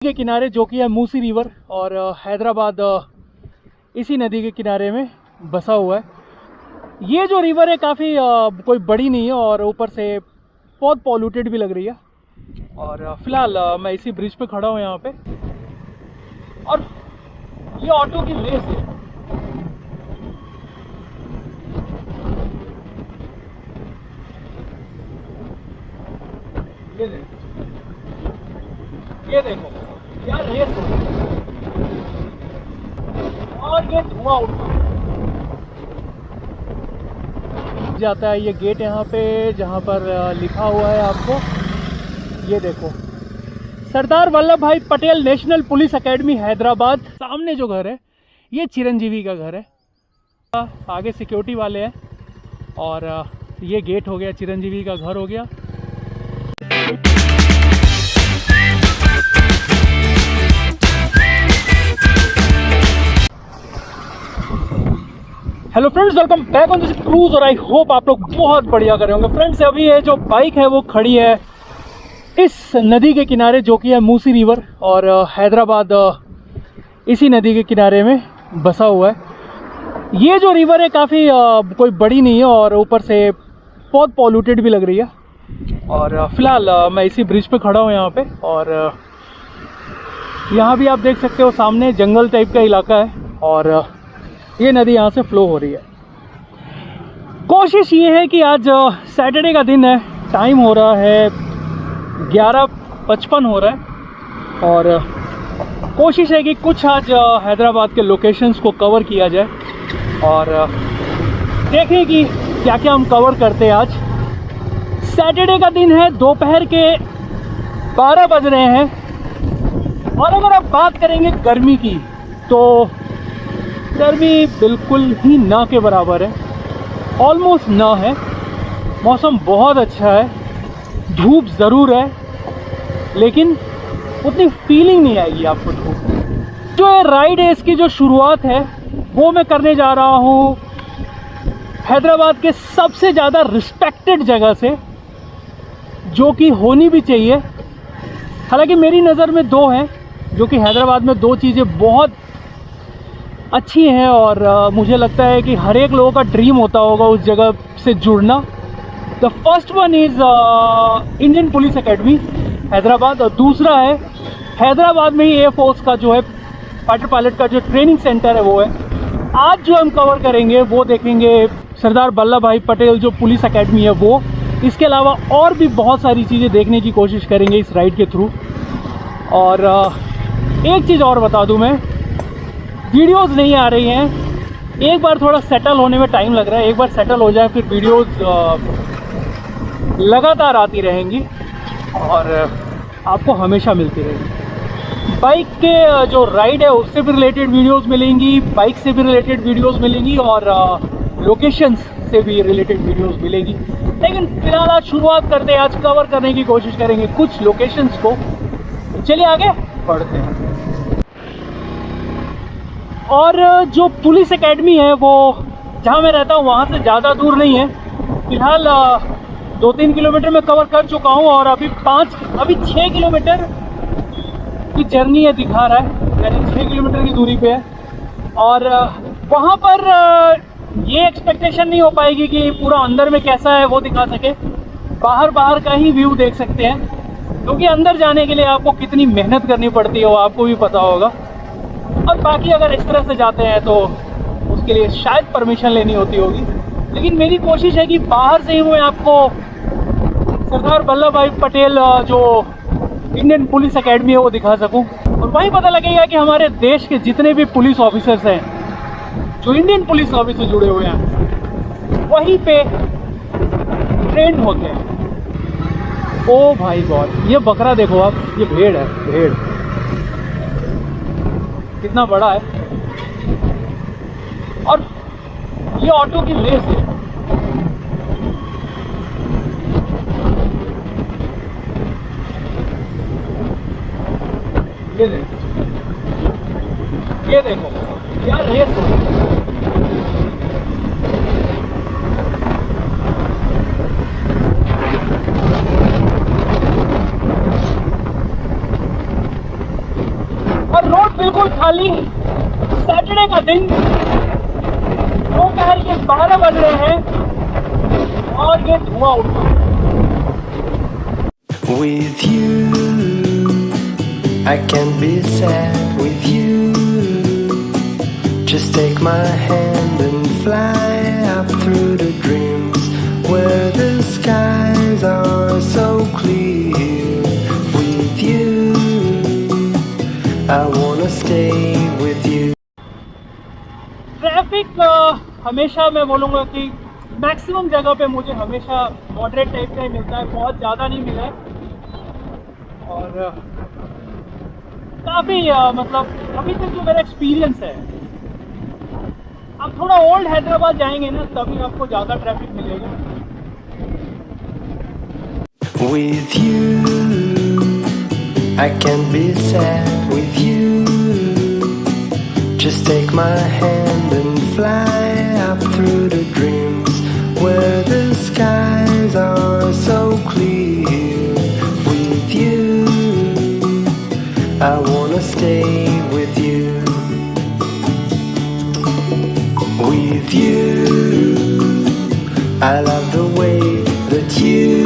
के किनारे जो कि है मूसी रिवर और हैदराबाद इसी नदी के किनारे में बसा हुआ है। ये जो रिवर है काफ़ी कोई बड़ी नहीं है और ऊपर से बहुत पॉल्यूटेड भी लग रही है। और फिलहाल मैं इसी ब्रिज पे खड़ा हूँ यहाँ पे और ये ऑटो की रेस है। ये देखो यार रेस हो और ये धुआं उठता जाता है। ये गेट यहाँ पे जहाँ पर लिखा हुआ है आपको, ये देखो सरदार वल्लभ भाई Patel national police academy Hyderabad. सामने जो घर है ये चिरंजीवी का घर है। आगे सिक्योरिटी वाले हैं और ये गेट हो गया, चिरंजीवी का घर हो गया। Hello friends, welcome back on this cruise और आई होप आप लोग बहुत बढ़िया कर रहे होंगे। फ्रेंड्स अभी ये जो बाइक है वो खड़ी है इस नदी के किनारे जो कि है मूसी रिवर और हैदराबाद इसी नदी के किनारे में बसा हुआ है। ये जो रिवर है काफ़ी कोई बड़ी नहीं है और ऊपर से बहुत पॉल्यूटेड भी लग रही है। और फिलहाल मैं इसी ब्रिज पे खड़ा हूँ यहाँ पे और यहाँ भी आप देख सकते हो सामने जंगल टाइप का इलाका है और ये नदी यहाँ से फ्लो हो रही है। कोशिश ये है कि आज सैटरडे का दिन है, टाइम हो रहा है 11:55 हो रहा है और कोशिश है कि कुछ आज हैदराबाद के लोकेशंस को कवर किया जाए और देखें कि क्या क्या हम कवर करते हैं। आज सैटरडे का दिन है, दोपहर के 12 बज रहे हैं और अगर आप बात करेंगे गर्मी की तो गर्मी बिल्कुल ही ना के बराबर है, ऑलमोस्ट ना है। मौसम बहुत अच्छा है, धूप ज़रूर है लेकिन उतनी फीलिंग नहीं आएगी आपको धूप। जो ये राइड है इसकी जो शुरुआत है वो मैं करने जा रहा हूँ हैदराबाद के सबसे ज़्यादा रिस्पेक्टेड जगह से, जो कि होनी भी चाहिए। हालांकि मेरी नज़र में दो हैं, जो कि हैदराबाद में दो चीज़ें बहुत अच्छी हैं और मुझे लगता है कि हर एक लोगों का ड्रीम होता होगा उस जगह से जुड़ना। The first one is Indian police academy Hyderabad और दूसरा है हैदराबाद में ही एयरफोर्स का जो है फाइटर पायलट का जो ट्रेनिंग सेंटर है वो है। आज जो हम कवर करेंगे वो देखेंगे सरदार वल्लभ भाई पटेल जो पुलिस एकेडमी है वो। इसके अलावा और भी बहुत सारी चीज़ें देखने की कोशिश करेंगे इस राइड के थ्रू। और एक चीज़ और बता दूं, मैं वीडियोस नहीं आ रही हैं, एक बार थोड़ा सेटल होने में टाइम लग रहा है। एक बार सेटल हो जाए फिर वीडियोस लगातार आती रहेंगी और आपको हमेशा मिलती रहेंगी। बाइक के जो राइड है उससे भी रिलेटेड वीडियोस मिलेंगी, बाइक से भी रिलेटेड वीडियोस मिलेंगी और लोकेशंस से भी रिलेटेड वीडियोस मिलेंगी। लेकिन फिलहाल आज शुरुआत करते हैं, आज कवर करने की कोशिश करेंगे कुछ लोकेशंस को। चलिए आगे बढ़ते हैं। और जो पुलिस एकेडमी है वो जहाँ मैं रहता हूँ वहाँ से ज़्यादा दूर नहीं है। फिलहाल 2-3 किलोमीटर में कवर कर चुका हूँ और अभी 6 किलोमीटर की जर्नी है दिखा रहा है, यानी 6 किलोमीटर की दूरी पे है। और वहाँ पर ये एक्सपेक्टेशन नहीं हो पाएगी कि पूरा अंदर में कैसा है वो दिखा सके, बाहर का ही व्यू देख सकते हैं, क्योंकि अंदर जाने के लिए आपको कितनी मेहनत करनी पड़ती है वो आपको भी पता होगा। और बाकी अगर इस तरह से जाते हैं तो उसके लिए शायद परमिशन लेनी होती होगी, लेकिन मेरी कोशिश है कि बाहर से ही मैं आपको सरदार वल्लभ भाई पटेल जो इंडियन पुलिस एकेडमी है वो दिखा सकूं। और वहीं पता लगेगा कि हमारे देश के जितने भी पुलिस ऑफिसर्स हैं, जो इंडियन पुलिस सर्विस से जुड़े हुए हैं, वहीं पे ट्रेंड होते हैं। ओ भाई गॉड, ये बकरा देखो आप, ये भेड़ है, भेड़ कितना बड़ा है। और ये ऑटो की रेस है। ये देखो यार रेस हो। फाइनली सैटरडे का दिन, दोपहर के 12 बज रहे हैं और ये धुआं उठ रहा है। With you, I can be sad with you. Just take my hand and fly up through the dreams where the skies are so clear. With you, I wanna stay with you. Traffic हमेशा मैं बोलूँगा कि maximum जगह पे मुझे हमेशा moderate type का ही मिलता है, बहुत ज़्यादा नहीं मिला है। और काफ़ी मतलब अभी तक जो मेरा एक्सपीरियंस है, आप थोड़ा ओल्ड हैदराबाद जाएंगे ना तभी आपको ज़्यादा ट्रैफिक मिलेगा। With you, I can be sad with you. Just take my hand and fly up through the dreams where the skies are so clear. With you, I wanna stay with you. With you, I love the way that you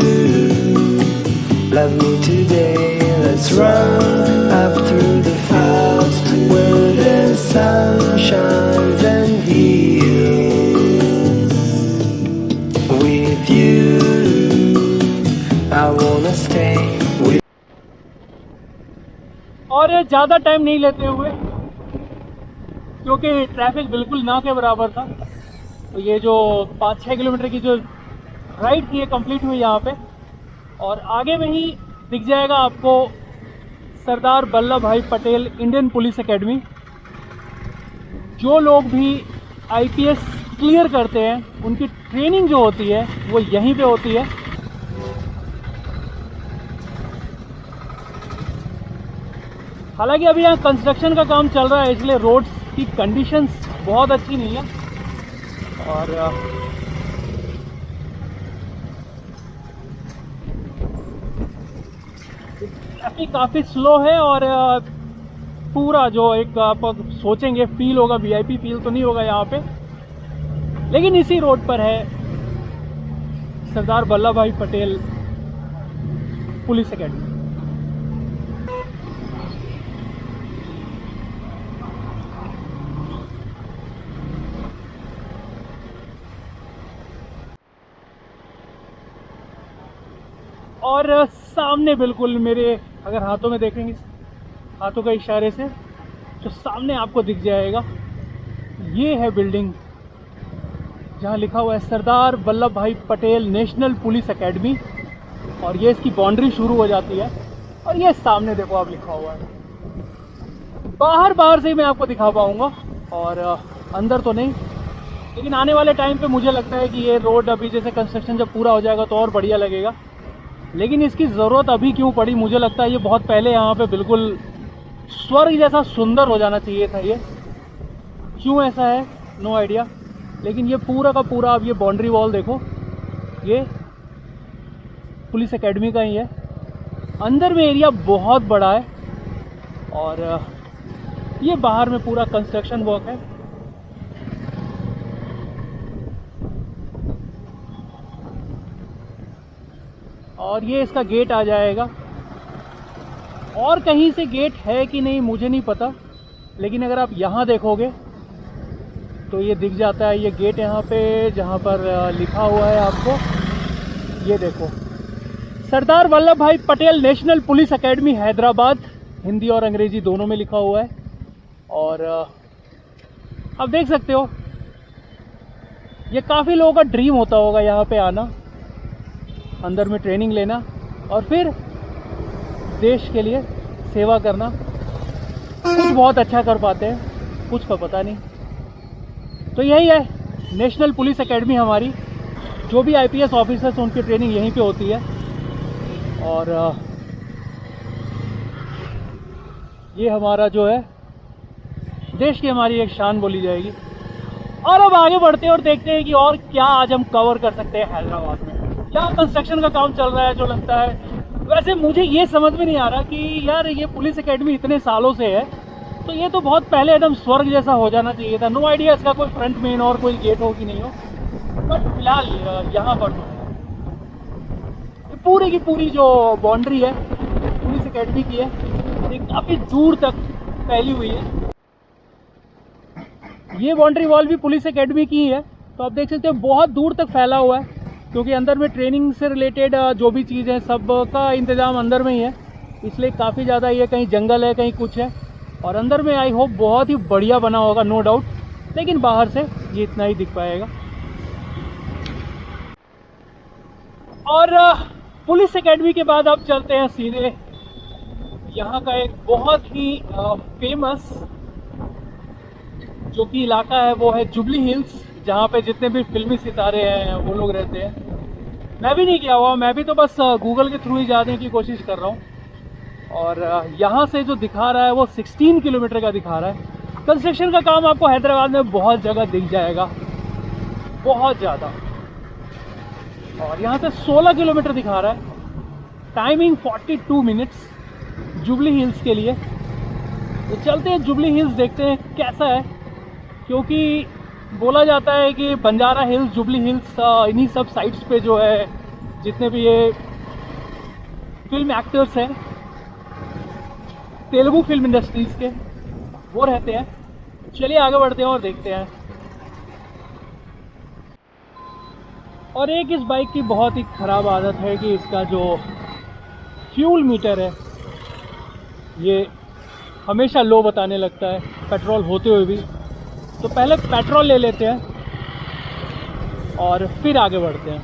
love me today. Let's run up through the fields where the sun shines and heals. With you, I wanna stay with. और ज़्यादा time नहीं लेते हुए, क्योंकि traffic बिल्कुल ना के बराबर था, तो ये जो 5-6 किलोमीटर की जो राइड थी ये कंप्लीट हुई यहाँ पे। और आगे में ही दिख जाएगा आपको सरदार वल्लभ भाई पटेल इंडियन पुलिस एकेडमी। जो लोग भी आईपीएस क्लियर करते हैं उनकी ट्रेनिंग जो होती है वो यहीं पे होती है। हालांकि अभी यहाँ कंस्ट्रक्शन का काम चल रहा है, इसलिए रोड्स की कंडीशंस बहुत अच्छी नहीं है। और ट्रैफिक काफ़ी स्लो है और पूरा जो एक आप सोचेंगे फील होगा, वीआईपी फील तो नहीं होगा यहाँ पे, लेकिन इसी रोड पर है सरदार वल्लभ भाई पटेल पुलिस एकेडमी। और सामने बिल्कुल मेरे अगर हाथों में देखेंगे, हाथों का इशारे से, तो सामने आपको दिख जाएगा ये है बिल्डिंग जहाँ लिखा हुआ है सरदार वल्लभ भाई पटेल नेशनल पुलिस एकेडमी। और ये इसकी बाउंड्री शुरू हो जाती है और ये सामने देखो आप लिखा हुआ है। बाहर से ही मैं आपको दिखा पाऊँगा और अंदर तो नहीं, लेकिन आने वाले टाइम पे मुझे लगता है कि ये रोड अभी जैसे कंस्ट्रक्शन जब पूरा हो जाएगा तो और बढ़िया लगेगा। लेकिन इसकी ज़रूरत अभी क्यों पड़ी, मुझे लगता है ये बहुत पहले यहाँ पे बिल्कुल स्वर्ग जैसा सुंदर हो जाना चाहिए था। ये क्यों ऐसा है नो आइडिया, लेकिन ये पूरा का पूरा अब ये बाउंड्री वॉल देखो, ये पुलिस एकेडमी का ही है। अंदर में एरिया बहुत बड़ा है और ये बाहर में पूरा कंस्ट्रक्शन वर्क है। और ये इसका गेट आ जाएगा, और कहीं से गेट है कि नहीं मुझे नहीं पता, लेकिन अगर आप यहाँ देखोगे तो ये दिख जाता है ये गेट यहाँ पे जहाँ पर लिखा हुआ है आपको, ये देखो सरदार वल्लभ भाई Patel national police academy Hyderabad, Hindi और अंग्रेजी दोनों में लिखा हुआ है। और आप देख सकते हो ये काफ़ी लोगों का ड्रीम होता होगा यहाँ पे आना, अंदर में ट्रेनिंग लेना और फिर देश के लिए सेवा करना। कुछ बहुत अच्छा कर पाते हैं, कुछ का पता नहीं। तो यही है नेशनल पुलिस एकेडमी हमारी, जो भी आईपीएस ऑफिसर्स उनकी ट्रेनिंग यहीं पे होती है। और ये हमारा जो है देश की हमारी एक शान बोली जाएगी। और अब आगे बढ़ते हैं और देखते हैं कि और क्या आज हम कवर कर सकते हैं हैदराबाद में। यहाँ कंस्ट्रक्शन का काम चल रहा है जो लगता है, वैसे मुझे ये समझ में नहीं आ रहा कि यार ये पुलिस एकेडमी इतने सालों से है तो ये तो बहुत पहले एकदम स्वर्ग जैसा हो जाना चाहिए था। नो आइडिया इसका कोई फ्रंट मेन और कोई गेट हो कि नहीं हो, बट फिलहाल यहाँ पर ये पूरी की पूरी जो बाउंड्री है पुलिस एकेडमी की है, ये काफ़ी दूर तक फैली हुई है। ये बाउंड्री वॉल भी पुलिस एकेडमी की ही है, तो आप देख सकते हो बहुत दूर तक फैला हुआ है, क्योंकि अंदर में ट्रेनिंग से रिलेटेड जो भी चीज़ है सब का इंतज़ाम अंदर में ही है, इसलिए काफ़ी ज़्यादा ये कहीं जंगल है कहीं कुछ है। और अंदर में आई होप बहुत ही बढ़िया बना होगा, नो डाउट, लेकिन बाहर से ये इतना ही दिख पाएगा। और पुलिस एकेडमी के बाद अब चलते हैं सीधे यहाँ का एक बहुत ही फेमस जो कि इलाका है वो है जुबली हिल्स, जहाँ पे जितने भी फिल्मी सितारे हैं वो लोग रहते हैं। मैं भी नहीं गया हुआ, मैं भी तो बस गूगल के थ्रू ही जाने की कोशिश कर रहा हूँ। और यहाँ से जो दिखा रहा है वो 16 किलोमीटर का दिखा रहा है। कंस्ट्रक्शन का काम आपको हैदराबाद में बहुत जगह दिख जाएगा, बहुत ज़्यादा। और यहाँ से 16 किलोमीटर दिखा रहा है, टाइमिंग 42 मिनट्स जुबली हिल्स के लिए। तो चलते हैं जुबली हिल्स, देखते हैं कैसा है, क्योंकि बोला जाता है कि बंजारा हिल्स, जुबली हिल्स, इन्हीं सब साइट्स पे जो है जितने भी ये फिल्म एक्टर्स हैं तेलुगु फिल्म इंडस्ट्रीज़ के, वो रहते हैं। चलिए आगे बढ़ते हैं और देखते हैं। और एक इस बाइक की बहुत ही ख़राब आदत है कि इसका जो फ्यूल मीटर है ये हमेशा लो बताने लगता है, पेट्रोल होते हुए भी। तो पहले पेट्रोल ले लेते हैं और फिर आगे बढ़ते हैं।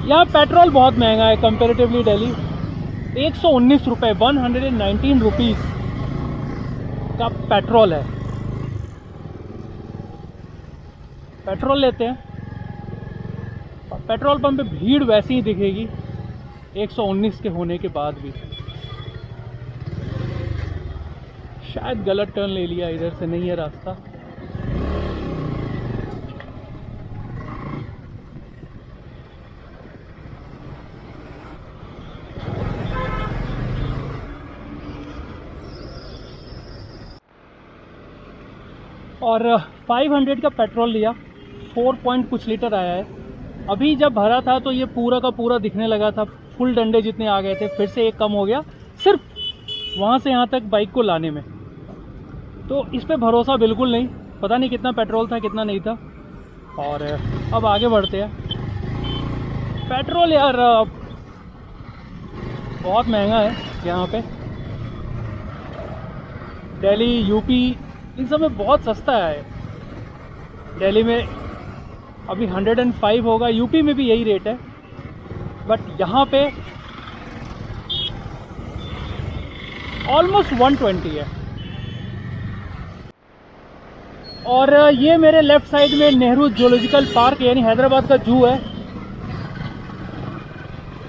यहाँ पेट्रोल बहुत महंगा है कंपैरेटिवली दिल्ली। 119 रुपये, 119 रुपीज़ का पेट्रोल है। पेट्रोल लेते हैं और पेट्रोल पंप पे भीड़ वैसी ही दिखेगी 119 के होने के बाद भी। शायद गलत टर्न ले लिया, इधर से नहीं है रास्ता। और 500 का पेट्रोल लिया, 4 पॉइंट कुछ लीटर आया है। अभी जब भरा था तो ये पूरा का पूरा दिखने लगा था, फुल डंडे जितने आ गए थे, फिर से एक कम हो गया सिर्फ वहाँ से यहाँ तक बाइक को लाने में। तो इस पे भरोसा बिल्कुल नहीं, पता नहीं कितना पेट्रोल था कितना नहीं था। और अब आगे बढ़ते हैं। पेट्रोल यार बहुत महंगा है यहाँ पे। दिल्ली, यूपी, इन सब में बहुत सस्ता है। दिल्ली में अभी 105 होगा, यूपी में भी यही रेट है, बट यहाँ पे ऑलमोस्ट 120 है। और ये मेरे लेफ़्ट साइड में नेहरू जूलॉजिकल पार्क यानी हैदराबाद का जू है।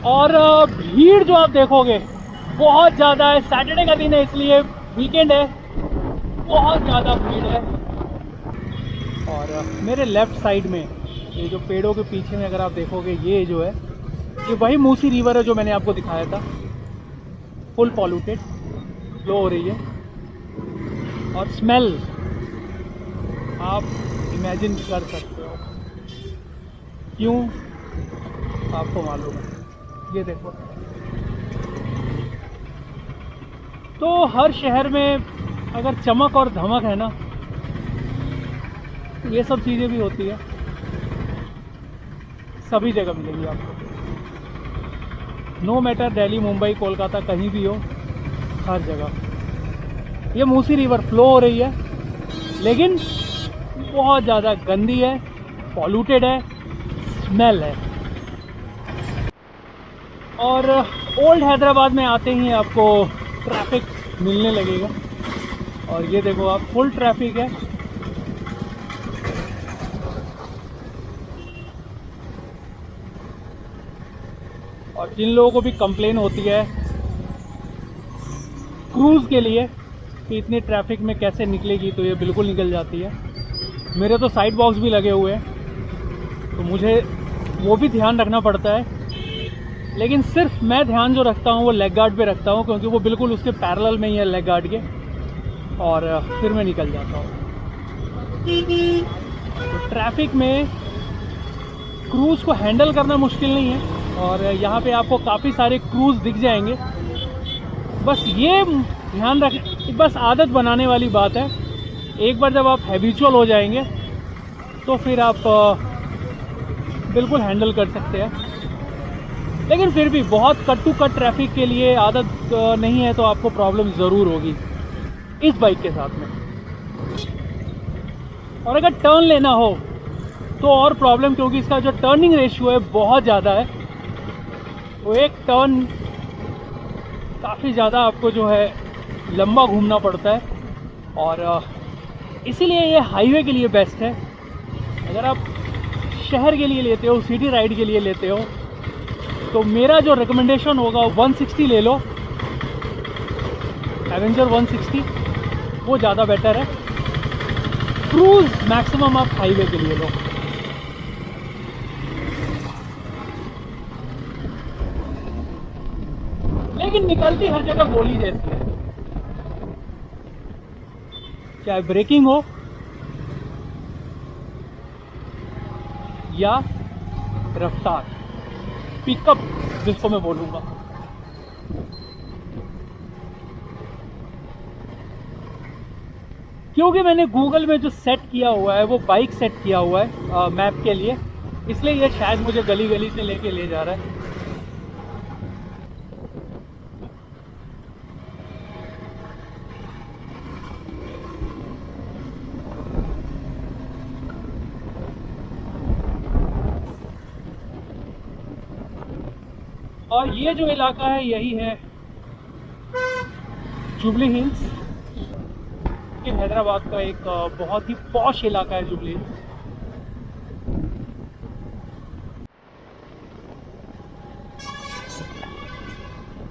और भीड़ जो आप देखोगे बहुत ज़्यादा है, सैटरडे का दिन है इसलिए, वीकेंड है, बहुत ज़्यादा भीड़ है। और मेरे लेफ़्ट साइड में ये जो पेड़ों के पीछे में अगर आप देखोगे, ये जो है ये वही मूसी रिवर है जो मैंने आपको दिखाया था, फुल पॉल्यूटेड फ्लो हो रही है। और स्मेल आप इमेजिन कर सकते हो, क्यों आपको मालूम है। ये देखो, तो हर शहर में अगर चमक और धमक है ना, ये सब चीज़ें भी होती है, सभी जगह मिलेंगी आपको। नो मैटर दिल्ली, मुंबई, कोलकाता, कहीं भी हो, हर जगह ये मूसी रिवर फ्लो हो रही है, लेकिन बहुत ज़्यादा गंदी है, पॉल्यूटेड है, स्मेल है। और ओल्ड हैदराबाद में आते ही आपको ट्रैफिक मिलने लगेगा। और ये देखो आप, फुल ट्रैफिक है। और जिन लोगों को भी कंप्लेन होती है क्रूज़ के लिए कि इतनी ट्रैफिक में कैसे निकलेगी, तो ये बिल्कुल निकल जाती है। मेरे तो साइड बॉक्स भी लगे हुए हैं, तो मुझे वो भी ध्यान रखना पड़ता है लेकिन सिर्फ मैं ध्यान जो रखता हूँ वो लेग गार्ड पे रखता हूँ, क्योंकि वो बिल्कुल उसके पैरेलल में ही है लेग गार्ड के, और फिर मैं निकल जाता हूँ। तो ट्रैफिक में क्रूज़ को हैंडल करना मुश्किल नहीं है, और यहाँ पे आपको काफ़ी सारे क्रूज़ दिख जाएंगे। बस ये ध्यान रख, बस आदत बनाने वाली बात है। एक बार जब आप हैबिचुअल हो जाएंगे तो फिर आप बिल्कुल हैंडल कर सकते हैं। लेकिन फिर भी बहुत कट टू कट ट्रैफिक के लिए आदत नहीं है तो आपको प्रॉब्लम ज़रूर होगी इस बाइक के साथ में। और अगर टर्न लेना हो तो और प्रॉब्लम, क्योंकि इसका जो टर्निंग रेशियो है बहुत ज़्यादा है। तो एक टर्न काफ़ी ज़्यादा आपको जो है लंबा घूमना पड़ता है, और इसीलिए ये हाईवे के लिए बेस्ट है। अगर आप शहर के लिए लेते हो, सिटी राइड के लिए लेते हो, तो मेरा जो रिकमेंडेशन होगा 160 ले लो, एवेंजर 160, वो ज़्यादा बेटर है। क्रूज़ मैक्सिमम आप हाईवे के लिए लो। लेकिन निकलती हर जगह गोली जैसी है, चाहे ब्रेकिंग हो या रफ्तार, पिकअप जिसको मैं बोलूँगा। क्योंकि मैंने गूगल में जो सेट किया हुआ है वो बाइक सेट किया हुआ है मैप के लिए, इसलिए ये शायद मुझे गली गली से लेके ले जा रहा है। और ये जो इलाका है यही है जुबली हिल्स। ये हैदराबाद का एक बहुत ही पॉश इलाका है जुबली हिल्स।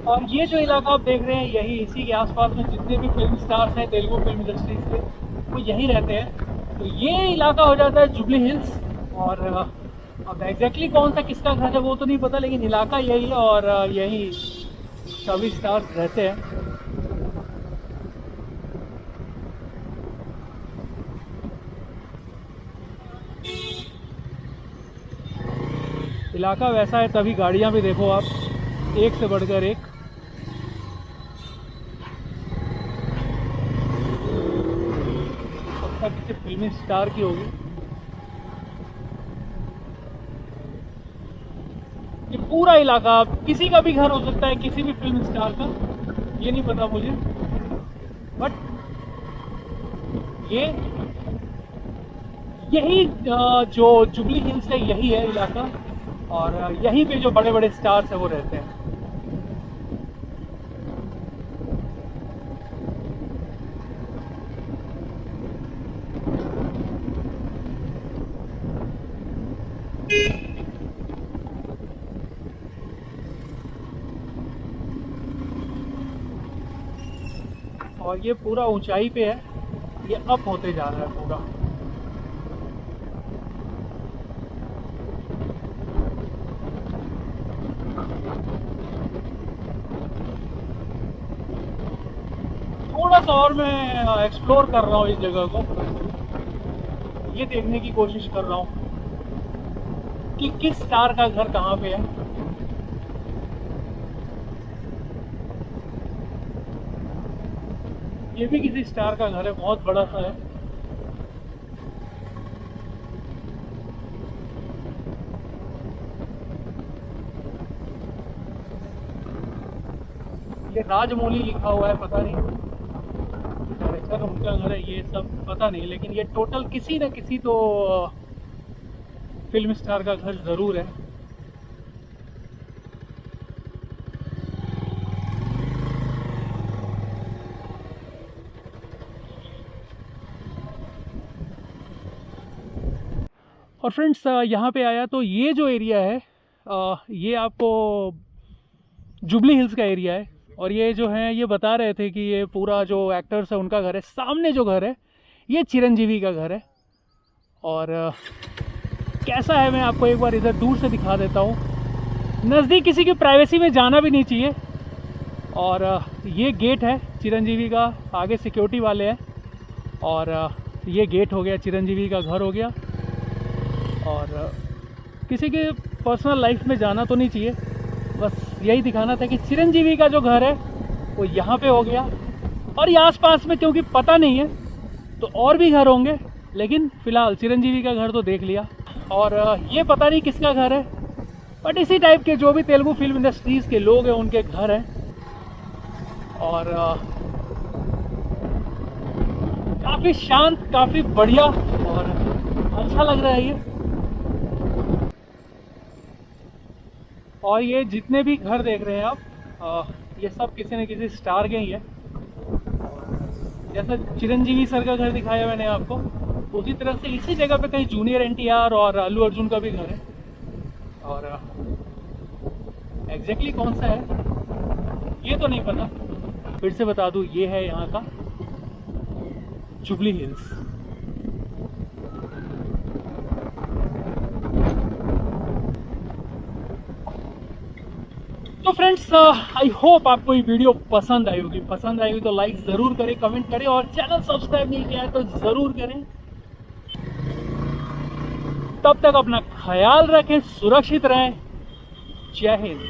और ये जो इलाका आप देख रहे हैं यही, इसी के आसपास में जितने भी फिल्म स्टार्स हैं तेलुगु फिल्म इंडस्ट्रीज के, वो यहीं रहते हैं। तो ये इलाका हो जाता है जुबली हिल्स। और अब एग्जैक्टली कौन सा किसका घर है वो तो नहीं पता, लेकिन इलाका यही है और यही सभी स्टार्स रहते हैं। इलाका वैसा है, तभी गाड़ियाँ भी देखो आप, एक से बढ़कर एक। पक्का किसी फिल्मी स्टार की होगी। ये पूरा इलाका, किसी का भी घर हो सकता है, किसी भी फिल्म स्टार का, ये नहीं पता मुझे, बट यही जो जुबली हिल्स है यही है इलाका, और यहीं पे जो बड़े बड़े स्टार्स हैं वो रहते हैं। और ये पूरा ऊंचाई पे है, ये अप होते जा रहा है पूरा। थोड़ा सा और मैं एक्सप्लोर कर रहा हूँ इस जगह को, ये देखने की कोशिश कर रहा हूँ कि किस स्टार का घर कहाँ पे है। ये भी किसी स्टार का घर है, बहुत बड़ा सा है। ये राजमौली लिखा हुआ है, पता नहीं डायरेक्टर उनका घर है ये सब पता नहीं, लेकिन ये टोटल किसी न किसी तो फिल्म स्टार का घर ज़रूर है। और फ्रेंड्स यहाँ पे आया तो ये जो एरिया है ये आपको जुबली हिल्स का एरिया है। और ये जो है ये बता रहे थे कि ये पूरा जो एक्टर्स है उनका घर है। सामने जो घर है ये चिरंजीवी का घर है। और कैसा है मैं आपको एक बार इधर दूर से दिखा देता हूँ। नज़दीक किसी की प्राइवेसी में जाना भी नहीं चाहिए। और ये गेट है चिरंजीवी का, आगे सिक्योरिटी वाले हैं। और ये गेट हो गया, चिरंजीवी का घर हो गया। और किसी के पर्सनल लाइफ में जाना तो नहीं चाहिए, बस यही दिखाना था कि चिरंजीवी का जो घर है वो यहाँ पे हो गया। और ये आसपास में क्योंकि पता नहीं है तो और भी घर होंगे, लेकिन फ़िलहाल चिरंजीवी का घर तो देख लिया। और ये पता नहीं किसका घर है, बट इसी टाइप के जो भी तेलुगु फिल्म इंडस्ट्रीज़ के लोग हैं उनके घर हैं। और काफ़ी शांत, काफ़ी बढ़िया और अच्छा लग रहा है ये। और ये जितने भी घर देख रहे हैं आप, ये सब किसी न किसी स्टार के ही है। जैसा चिरंजीवी सर का घर दिखाया मैंने आपको, उसी तरह से इसी जगह पे कहीं जूनियर एनटीआर और अल्लू अर्जुन का भी घर है। और एग्जैक्टली कौन सा है ये तो नहीं पता। फिर से बता दूं, ये है यहाँ का जुबली हिल्स। तो फ्रेंड्स, आई होप आपको ये वीडियो पसंद आई होगी। पसंद आई होगी तो लाइक ज़रूर करें, कमेंट करें और चैनल सब्सक्राइब नहीं किया है तो ज़रूर करें। तब तक अपना ख्याल रखें, सुरक्षित रहें। जय हिंद।